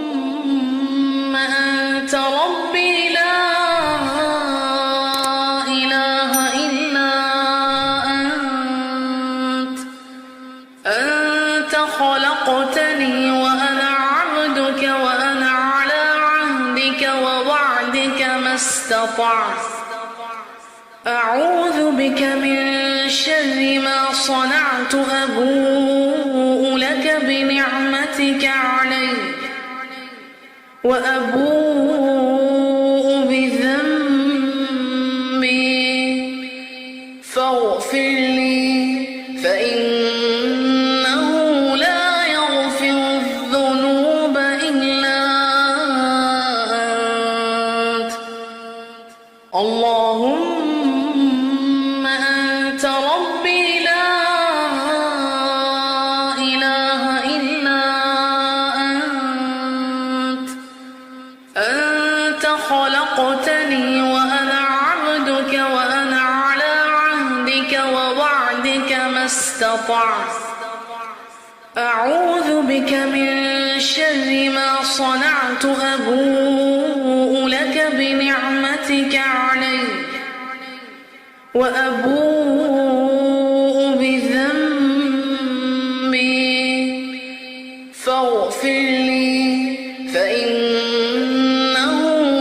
اللهم أنت ربي لا إله إلا أنت خلقتني وأنا عبدك وأنا على عهدك ووعدك ما استطعت أعوذ بك من شر ما صنعت أبوء لك بنعمتك علي وأبوء بذنبي فاغفر لي فإنه لا يغفر الذنوب إلا أنت اللهم أنت ربي لا إله إلا أنت خلقتني وأنا عبدك وأنا على عهدك ووعدك ما استطعت أعوذ بك من شر ما صنعت أبوء لك بنعمتك علي وأبوء بذنبي فاغفر لي فإنه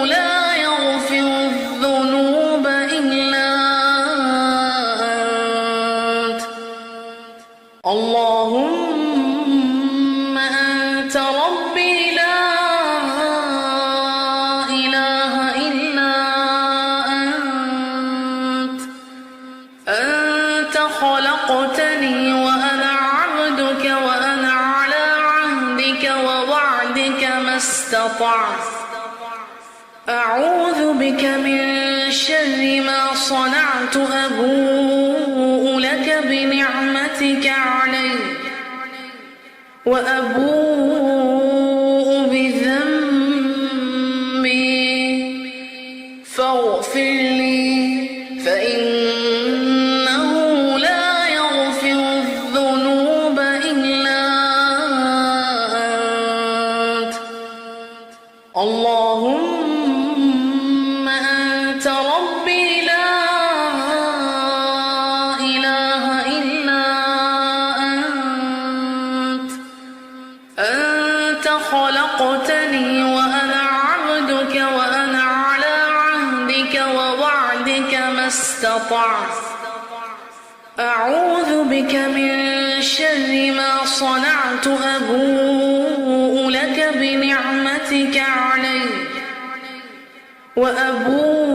لا يغفر الذنوب إلا أنت اللهم أنت ربي لا إله إلا أنت خلقتني وأنا عبدك وأنا على عهدك ووعدك ما استطعت أعوذ بك من شر ما صنعت أبوء لك بنعمتك علي وأبوء بذنبي فاغفر لي فإنه لا يغفر الذنوب إلا أنت اللهم أنت ربي لا إله إلا أنت خلقتني وأنا عبدك وأنا على عهدك ووعدك ما استطعت أعوذ بك من شر ما صنعت أبوء لك بنعمتك علي وأبوء